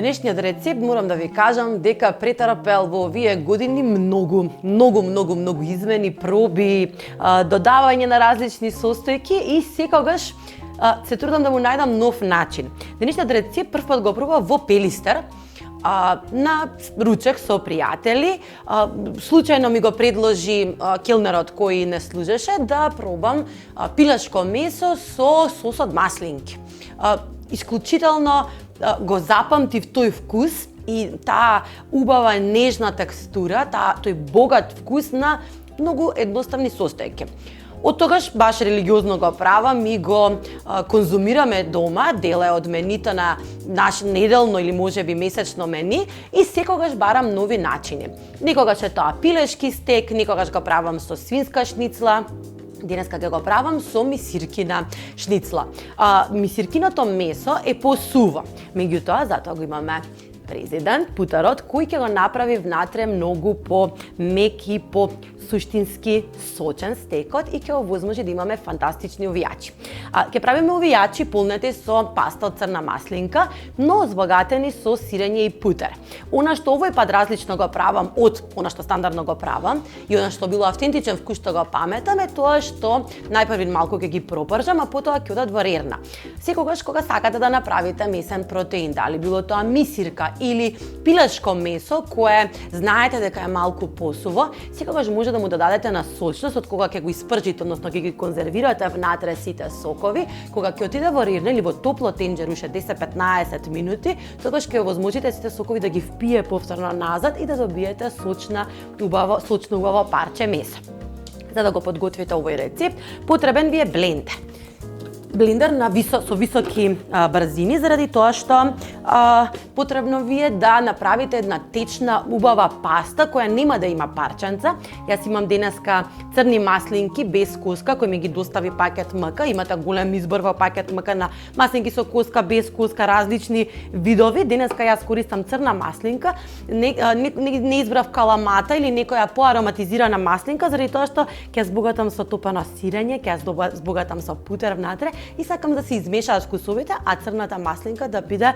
Денешниот рецепт морам да ви кажам дека претрпел во овие години многу измени, проби, додавање на различни состојки и секогаш се трудам да му најдам нов начин. Денешниот рецепт прв пат го пробав во Пелистер, на ручек со пријатели. Случајно ми го предложи келнерот кој не служеше да пробам пилешко месо со сос од маслинки. Исклучително го запамтив тој вкус и таа убава нежна текстура, тој богат вкус на многу едноставни состојки. Од тогаш баш религиозно го правам и го конзумираме дома, дел е од менито на наш неделно или можеби месечно мени и секогаш барам нови начини. Некогаш е тоа пилешки стек, некогаш го правам со свинска шницла. Денеска ќе го правам со мисиркина шницла. Мисиркиното месо е посуво. Меѓутоа, затоа го имаме президент Путарот, кој ќе го направи внатре многу по-мек и по-суштински сочен стекот и ќе овозможи да имаме фантастични увијачи. Ќе правиме увијачи полнети со паста од црна маслинка, но збогатени со сирење и путер. Она што овој пат различно го правам од она што стандардно го правам и она што било автентичен вкус што го паметам е тоа што најпрви малку ќе ги пропржам, а потоа ќе одат во рерна. Секогаш кога сакате да направите месен протеин, дали било тоа мисирка или пилешко месо кое знаете дека е малку посуво, секогаш може да му додадете на сочност од кога ќе го испржите, односно ќе ги конзервирате внатре сите сокови, кога ќе отиде во рирне или во топло тенџер уште 10-15 минути, тогаш ќе овозможите сите сокови да ги впие повторно назад и да добиете сочно убаво парче месо. За да го подготвите овој рецепт, потребен ви е блендер. Блендер со високи брзини, заради тоа што потребно ви е да направите една течна, убава паста која нема да има парченца. Јас имам денеска црни маслинки без коска, кој ми ги достави пакет МК. Имате голем избор во пакет МК на маслинки со коска, без коска, различни видови. Денеска јас користам црна маслинка. Не избрав каламата или некоја поароматизирана маслинка, заради тоа што ќе збогатам со топено сирење, ќе збогатам со путер внатре и сакам да се измешаат вкусовите, а црната маслинка да биде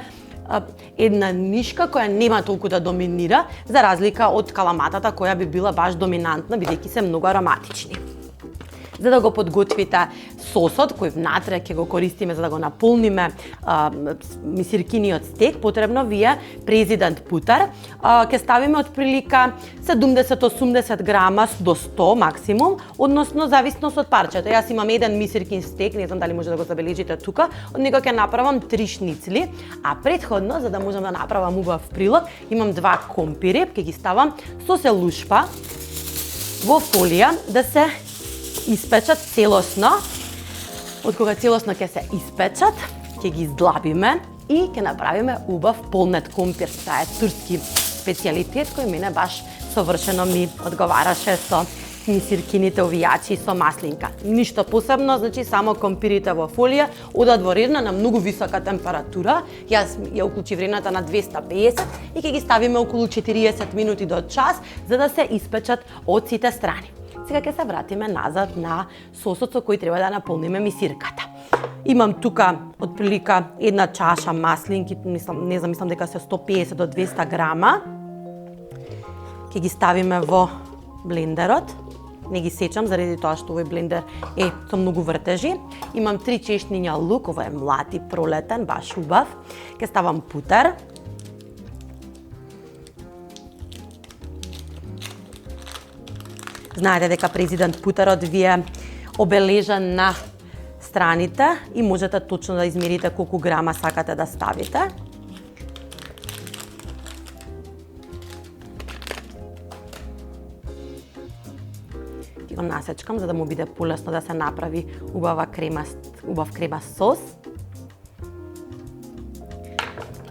една нишка која нема толку да доминира, за разлика од каламатата која би била баш доминантна, бидејќи се многу ароматични. За да го подготвите сосот кој внатре ќе го користиме за да го наполниме мисиркиниот стек, потребно ви е президент путер. Ќе ставиме отприлика 70-80 грама до 100 максимум, односно зависност од парчето. Јас имам еден мисиркин стек, не знам дали може да го забележите тука, од него ќе направам 3 шницли, а претходно, за да можам да направам убав прилог, имам 2 компири, ќе ги ставам со селушпа во фолија да се испечат целосно. Од кога целосно ќе се испечат, ќе ги издлабиме и ќе направиме убав полнет компир. Тоа е турски специјалитет кој мене баш совршено ми одговараше со мисиркините увијачи со маслинка. Ништо посебно, значи само компирите во фолија, одат во рерна на многу висока температура. Јас ја уклучив рерната на 250 и ќе ги ставиме околу 40 минути до час за да се испечат од сите страни. Сега ќе се вратиме назад на сосот со кој треба да наполниме мисирката. Имам тука отприлика една чаша маслинки, мислам дека се 150 до 200 грама. Ќе ги ставиме во блендерот. Не ги сечам заради тоа што овој блендер е со многу вртежи. Имам 3 чешниња лук, ова е млад и пролетен, баш убав. Ќе ставам путер. Знаете дека президент путерот ви е обележан на страните и можете точно да измерите колку грама сакате да ставите. Ги го насечкам за да му биде полесно да се направи убав крема сос.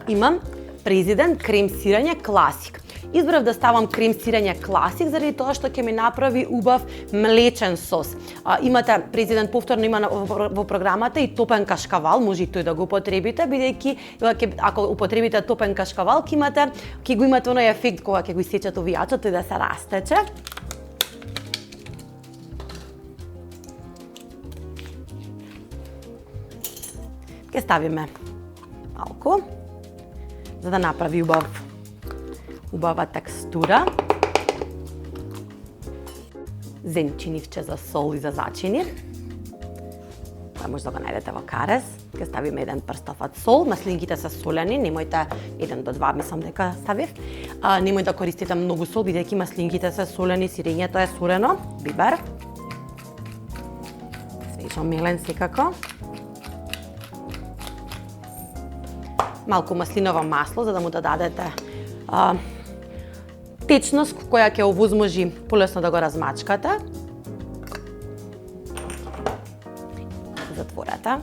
Имам президент крем сирење класик. Избрав да ставам крем сирење класик заради тоа што ќе ми направи убав млечен сос. Имате президент повторно има во програмата и топен кашкавал, може и тој да го употребите, бидејќи ако употребите топен кашкавал ќе го имате оној ефект кога ќе го исечете увијачот тој да се растече. Ќе ставиме малку за да направи убава текстура. Зенчинивче за сол и за зачини. Тоа може да го најдете во карез. Ке ставиме 1 прстофат сол. Маслинките се солени, немојте 1 до 2, мислам дека ставив. Немој да користите многу сол, бидејќи маслинките се солени, сирењето е солено. Бибер. Свежо мелен секако. Малку маслиново масло, за да му дадете течност која ќе овозможи полесно да го размачкате. Затворете.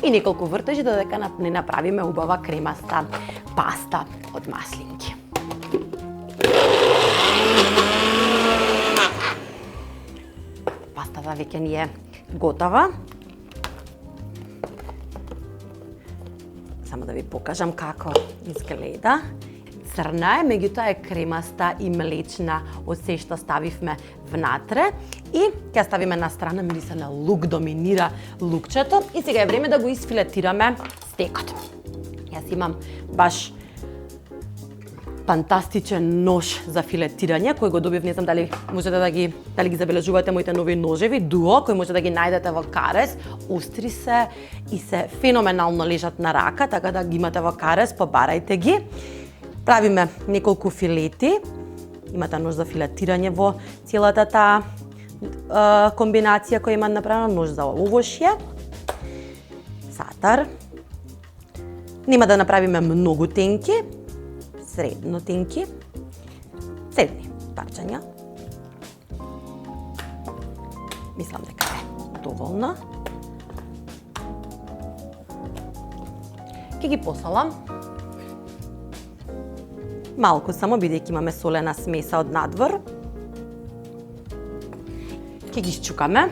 И неколку вртежи додека не направиме убава кремаста паста од маслинки. Пастата веќе ни е готова. Само да ви покажам како изгледа. Црна е, меѓутоа е кремаста и млечна од се што ставивме внатре. И ќе ставиме на страна, мириса на лук, доминира лукчето. И сега е време да го изфилетираме стекот. Јас имам баш фантастичен нож за филетирање, кој го добив, не знам дали можете дали ги забележувате моите нови ножеви, дуо, кој може да ги најдете во карез. Остри се и се феноменално лежат на рака, така да ги имате во карез, побарајте ги. Правиме неколку филети. Имате нож за филетирање во целата таа комбинација која има направена, нож за овошје, сатар. Нема да направиме многу тенки, средно тенки, средни парчања. Мислам дека е доволно. Ќе ги посолам. Малку само, бидејќи имаме солена смеса од надвор. Ќе ги счукаме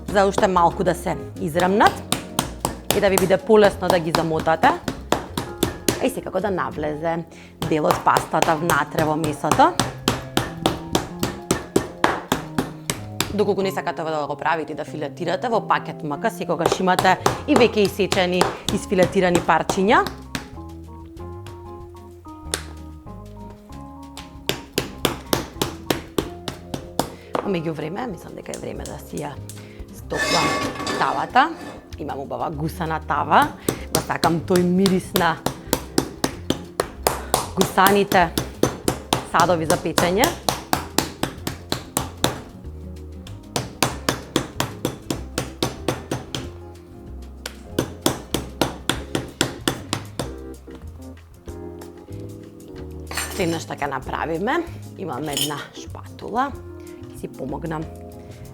за уште малку да се израмнат и да ви биде полесно да ги замотате. И секако да навлезе дел од пастата внатре во месото. Доколку не сакате да го правите да филетирате во пакет МК, секогаш имате и веќе исечени, изфилетирани парчиња. Меѓу време, мислам дека е време да си ја стоплам тавата. Имам убава гусана тава. Го сакам тој мирис на гусаните садови за печење. Следно што ќе направиме, имам една шпатула. Си помогнам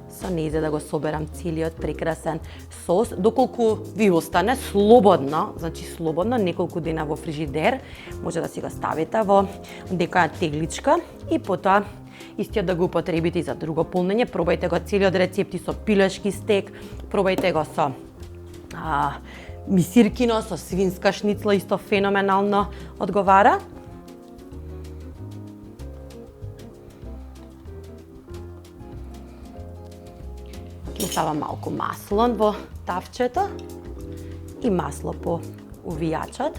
со нејзе да го соберам целиот прекрасен сос, доколку ви остане слободно, значи слободно, неколку дена во фрижидер, може да си го ставите во некоја тегличка и потоа истиот да го употребите и за друго полнење. Пробајте го целиот рецепти со пилешки стек, пробајте го со мисиркино, со свинска шницла, исто феноменално одговара. Ставам малку масло во тавчето и масло по увијачот.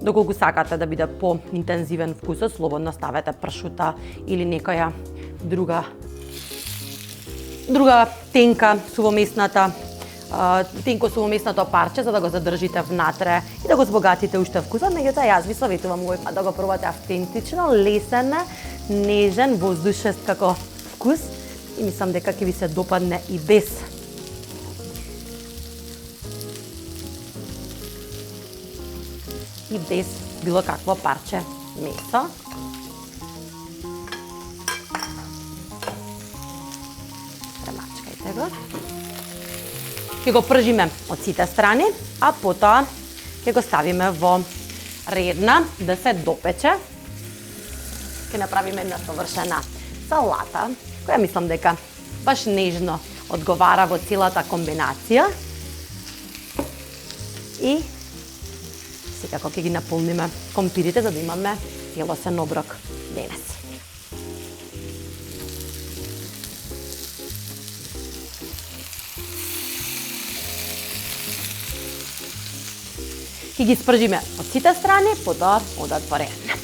Доколку сакате да биде по-интензивен вкусот, слободно ставете пршута или некоја друга тенко сувомесното парче, за да го задржите внатре и да го збогатите уште вкусот. Меѓутоа, јас ви советувам го да го пробате автентично, лесен, нежен, воздушест како вкус и мислам дека ќе ви се допадне и без било какво парче месо. Премачкајте го. Ќе го пржиме од сите страни, а потоа ќе го ставиме во редна да се допече. Ќе направиме една совршена салата, која мислам дека баш нежно одговара во целата комбинација. И секако ќе ги наполниме компирите за да имаме целосен оброк денес. Ќе ги спржиме од сите страни, потоа одат во ред.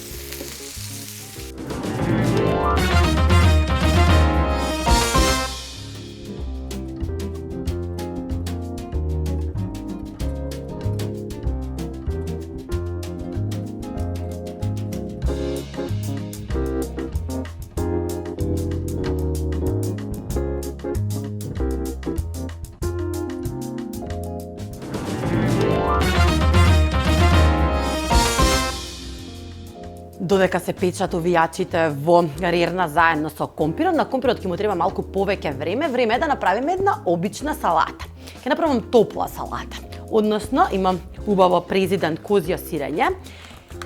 Додека се печат овијачите во рерна заедно со компирот, на компирот ќе му треба малку повеќе време. Време е да направиме една обична салата. Ќе направам топла салата. Односно, имам убаво президент козје сирење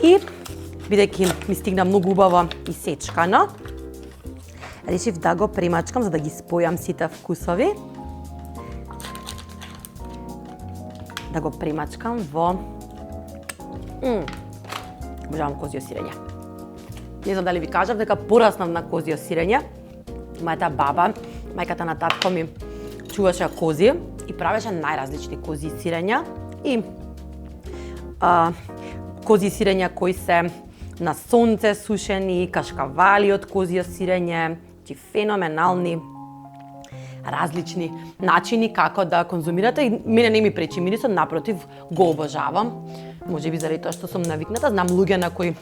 и бидејќи ми стигна многу убаво исечкано, решив да го премачкам за да ги спојам сите вкусови. Да го премачкам во обожавам козје сирење. Не знам дали ви кажав дека пораснав на козје сирење. Мојата баба, мајката на татко ми, чуваше кози и правеше најразлични козји сирења и козји сирења кои се на сонце сушени, кашкавали од козје сирење, феноменални различни начини како да конзумирате и мене не ми пречи мирисот, напротив го обожавам. Може би заради тоа што сум навикната, знам луѓе на кои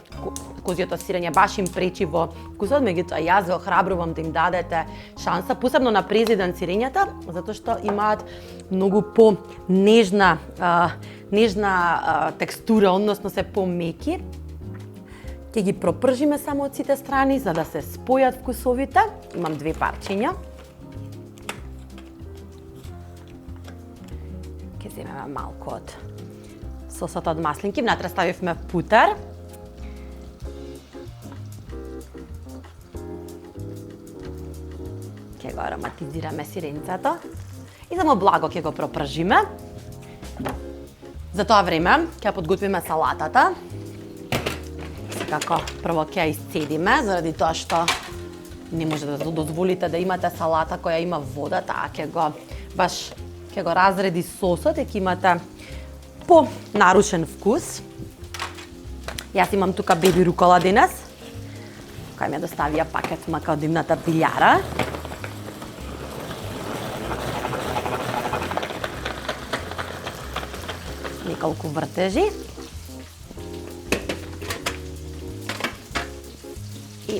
козјото сирење баш им пречи во вкусот, меѓутоа јас ве охрабрувам да им дадете шанса, посебно на президент сирењата, затоа што имаат многу по-нежна текстура, односно се помеки. Ќе ги пропржиме само од сите страни за да се спојат вкусовите. Имам 2 парчиња. Ќе земеме малку од сосот од маслинки, внатре ставивме путер. Ќе го ароматизираме сиренцето и само благо ќе го пропржиме. За тоа време ќе подготвиме салатата. Секако прво ќе ја исцедиме, заради тоа што не може да дозволите да имате салата која има вода, таа ќе го разреди сосот и ќе имате по-нарушен вкус. Јас имам тука беби рукола денес, која ми ја доставија пакет мака од дивната билјара. Неколку вртежи. И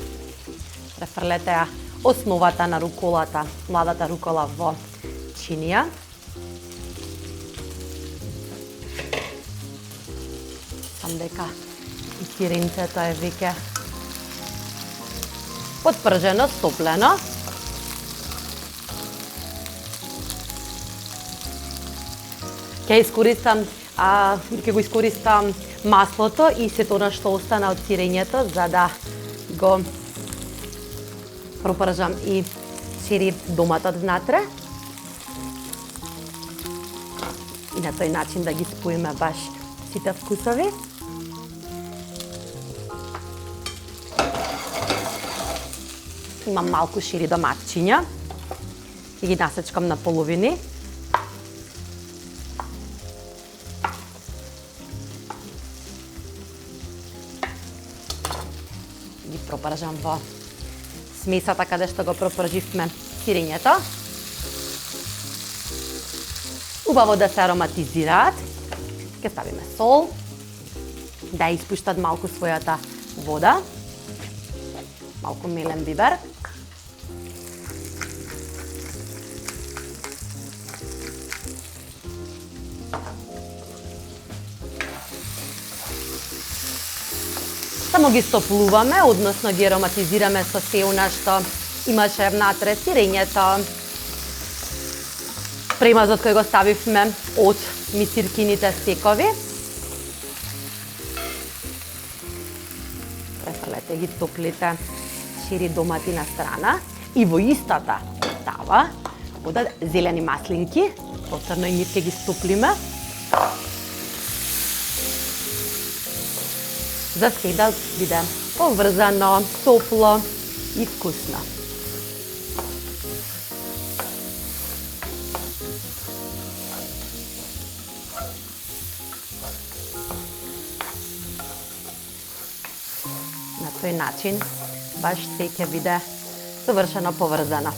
префрлете ја основата на руколата, младата рукола во чинија. Дека и сиренцето е веќе подпржено, стоплено. Ќе го искористам маслото и сето она што остана од сирењето за да го пропржам и чери доматот внатре. И на тој начин да ги споиме баш сите вкусови. Имам малку шири доматчиња и ги насечкам на половини. Ги пропржам во смесата каде што го пропрживме сирењето. Убаво да се ароматизираат. Ќе ставиме сол, да испуштат малку својата вода. Малку мелен бибер. Само ги стоплуваме, односно ги ароматизираме со се она што имаше внатре сирењето, премазот кој го ставивме од мисиркините стекови. Префрлете ги топлите шири домати на страна и во истата тава одат зелени маслинки, повторно и нив ќе ги стоплиме. За се да биде поврзано, топло и вкусно. тој начин баш се ќе биде совршено поврзано.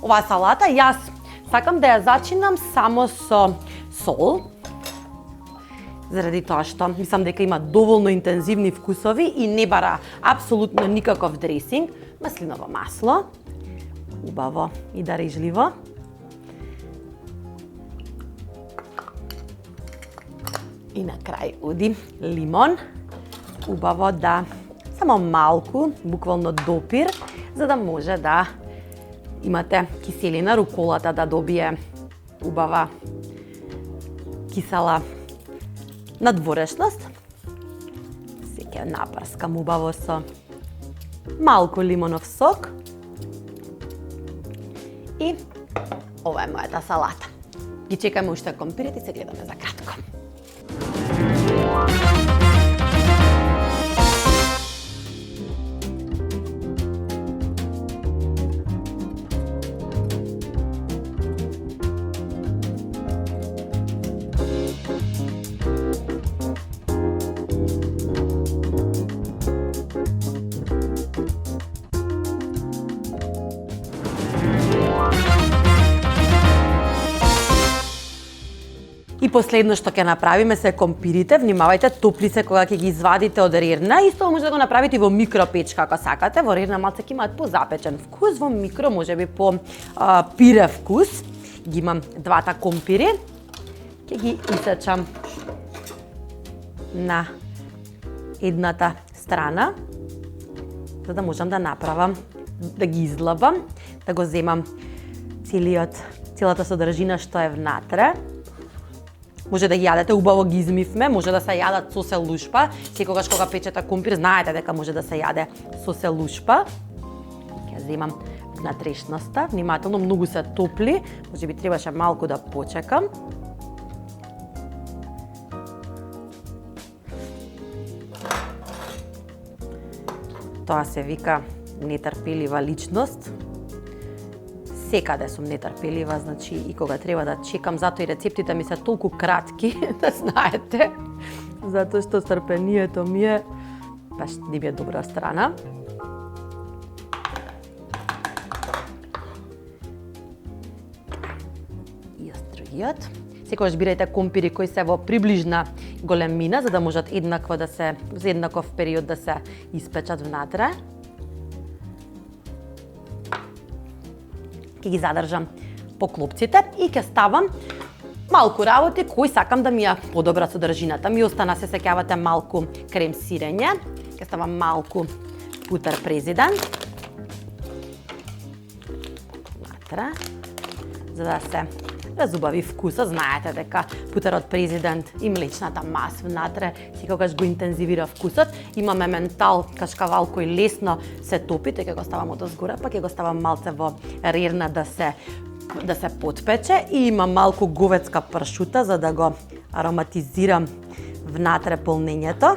Оваа салата јас сакам да ја зачинам само со сол, заради тоа што мислам дека има доволно интензивни вкусови и не бара апсолутно никаков дресинг, маслиново масло, убаво и дарежливо. И на крај оди лимон, убаво да само малку, буквално допир, за да може да имате киселина, руколата да добие убава кисела надворешност. Се ќе напрскам убаво со малку лимонов сок. И ова е мојата салата. Ги чекаме уште компирите и се гледаме за кратко. И последно што ќе направиме се компирите. Внимавајте, топли се кога ќе ги извадите од рерна. Исто може да го направите и во микропечка ако сакате. Во рерна малце ќе имаат позапечен вкус, во микро можеби по пире вкус. Ги имам двата компири. Ќе ги исечам на едната страна, за да можам да направам, да ги излабам, да го земам целата содржина што е внатре. Може да ги јадете, убаво ги измивме, може да се јадат со селушпа. Секогаш кога печете компир, знаете дека може да се јаде со селушпа. Ќе земам внатрешноста, внимателно, многу се топли, можеби требаше малку да почекам. Тоа се вика нетрпелива личност. Секаде сум нетрпелива, значи и кога треба да чекам, затоа и рецептите ми се толку кратки, да знаете, затоа што трпението ми е баш не ми е добра страна. И другиот. Секогаш бирајте компири кои се во приближна големина, за да можат еднакво да се, за еднаков период да се испечат внатре. Ќе ги задржам по клопците и ќе ставам малку работи кои сакам да ми ја подобра содржината. Ми остана, се сеќавате, малку крем сирење, ќе ставам малку путер президент внатре, за да се разубави вкусот. Знаете дека путерот президент и млечната мас внатре секогаш го интензивира вкусот. Имаме ментал кашкавал кој лесно се топи, ќе го ставам од озгора, па ќе го ставам малце во рерна да се потпече, и има малку говедска пршута за да го ароматизирам внатре полнењето.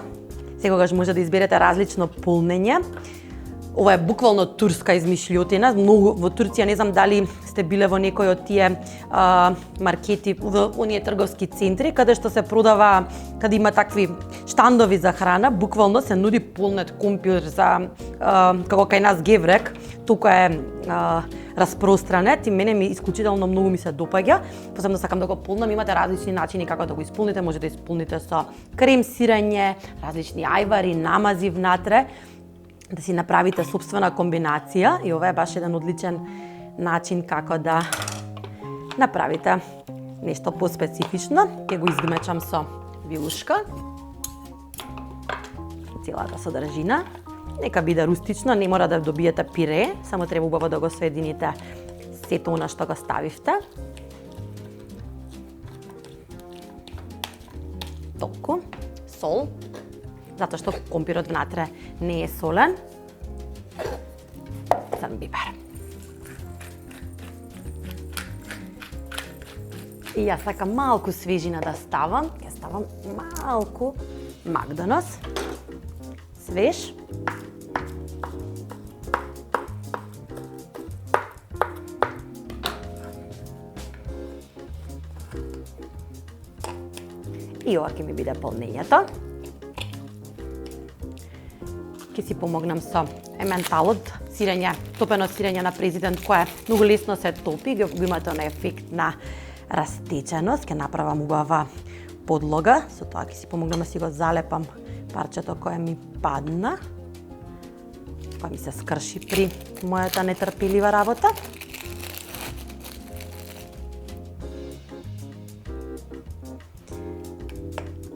Секогаш може да изберете различно полнење. Ова е буквално турска измишлјотина. Многу во Турција, не знам дали сте биле во некој од тие маркети, во оние трговски центри, каде што се продава, каде има такви штандови за храна, буквално се нуди полнет компир за како кај нас геврек, тука е распространет и мене ми исклучително многу ми се допаѓа. Посебно сакам да го полнам, имате различни начини како да го исполните, може да исполните со крем сирење, различни ајвари, намази внатре, да си направите собствена комбинација, и ова е баш еден одличен начин како да направите нешто поспецифично. Ќе го изгмечам со вилушка целата содржина. Нека биде рустично, не мора да добиете пире, само треба убаво да го соедините сето она што го ставивте. Толку сол, затоа што компирот внатре не е солен. Црн бибер. И јас сакам малку свежина да ставам. Ќе ставам малку Макдонос. Свеж. И ова ќе ми биде полнењето. Ќе си помогнам со ементалот, сирење, топено сирење на президент, кое многу лесно се топи, го имате на ефект на растеченост. Ќе направам убава подлога, со тоа ќе си помогнам да си го залепам парчето кое ми падна, кое ми се скрши при мојата нетрпелива работа.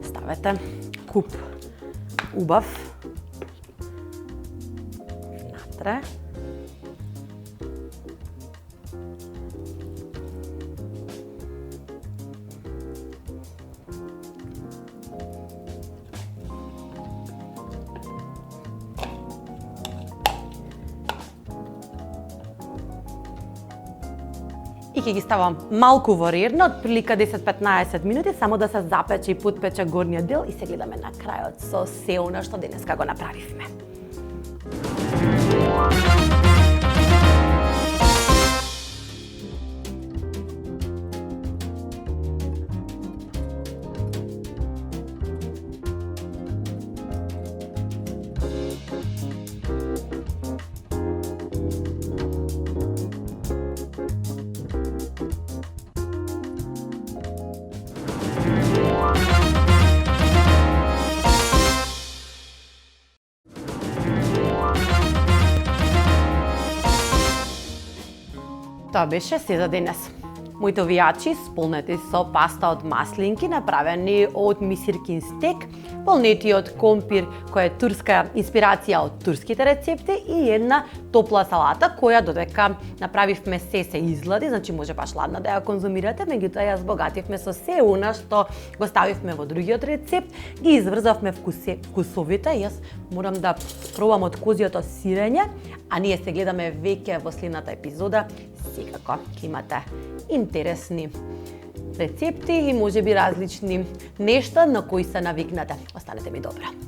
Ставете куп убав внатре. И ќе ги ставам малку во рерно, од прилика 10-15 минути, само да се запече и подпече горниот дел и се гледаме на крајот со се она што денеска го направивме. Тоа беше се за денес. Моите овијачи сполнети со паста од маслинки, направени од мисиркин стек, полнети од компир, која е турска инспирација од турските рецепти, и една топла салата, која додека направивме се изглади, значи може баш ладна да ја конзумирате, меѓутоа ја збогативме со се она што го ставивме во другиот рецепт, ги изврзавме вкусовите. Јас морам да пробам од козјото сирење, а ние се гледаме веќе во следната епизода. Секако ќе имате интересни рецепти и можеби различни нешта на кои се навикнате. Останете ми добро.